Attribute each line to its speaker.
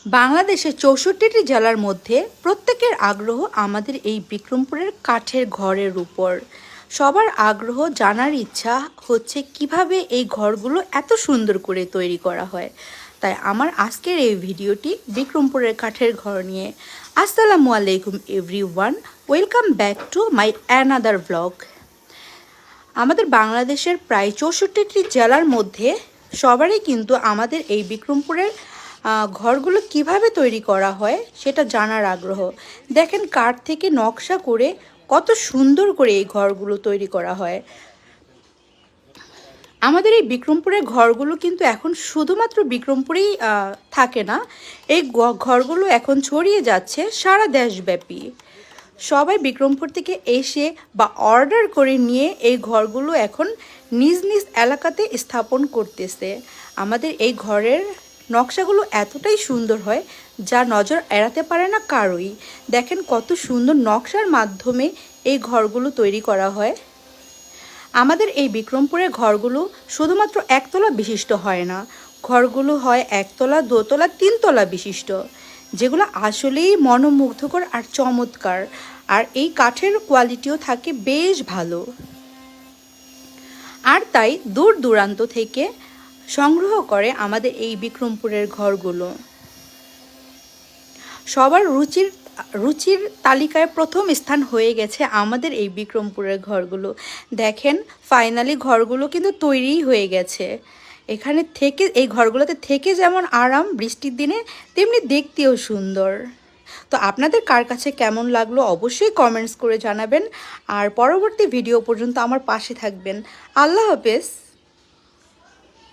Speaker 1: বাংলাদেশের ৬৪টি জেলার মধ্যে প্রত্যেকের আগ্রহ আমাদের এই বিক্রমপুরের কাঠের ঘরের উপর। সবার আগ্রহ জানার ইচ্ছা হচ্ছে কিভাবে এই ঘরগুলো এত সুন্দর করে তৈরি করা হয়। তাই আমার আজকের এই ভিডিওটি বিক্রমপুরের কাঠের ঘর নিয়ে। আসসালামু আলাইকুম everyone, welcome back to my another blog. আমাদের বাংলাদেশের প্রায় ৬৪টি জেলার মধ্যে সবারই কিন্তু আমাদের এই বিক্রমপুরের ঘরগুলো কিভাবে তৈরি করা হয় সেটা জানার আগ্রহ। দেখেন কাঠ থেকে নকশা করে কত সুন্দর করে এই ঘরগুলো তৈরি করা হয়। আমাদের এই বিক্রমপুরের ঘরগুলো কিন্তু এখন শুধুমাত্র বিক্রমপুরেই থাকে না, এই ঘরগুলো এখন ছড়িয়ে যাচ্ছে সারা দেশব্যাপী। সবাই বিক্রমপুর থেকে এসে বা অর্ডার করে নিয়ে এই ঘরগুলো এখন নিজ নিজ এলাকাতে স্থাপন করতেছে। আমাদের এই ঘরের নকশাগুলো এতটাই সুন্দর হয় যা নজর এড়াতে পারে না কারোই। দেখেন কত সুন্দর নকশার মাধ্যমে এই ঘরগুলো তৈরি করা হয়। আমাদের এই বিক্রমপুরের ঘরগুলো শুধুমাত্র একতলা বিশিষ্ট হয় না, ঘরগুলো হয় একতলা, দোতলা, তিনতলা বিশিষ্ট, যেগুলো আসলেই মনোমুগ্ধকর আর চমৎকার। আর এই কাঠের কোয়ালিটিও থাকে বেশ ভালো। আর তাই দূর দূরান্ত থেকে সংগ্রহ করে আমাদের এই বিক্রমপুরের ঘরগুলো। সবার রুচির তালিকায় প্রথম স্থান হয়ে গেছে আমাদের এই বিক্রমপুরের ঘরগুলো। দেখেন ফাইনালি ঘরগুলো কিন্তু তৈরিই হয়ে গেছে। এখানে থেকে এই ঘরগুলোতে থেকে যেমন আরাম বৃষ্টির দিনে, তেমনি দেখতেও সুন্দর। তো আপনাদের কার কাছে কেমন লাগলো অবশ্যই কমেন্টস করে জানাবেন। আর পরবর্তী ভিডিও পর্যন্ত আমার পাশে থাকবেন। আল্লাহ হাফেজ।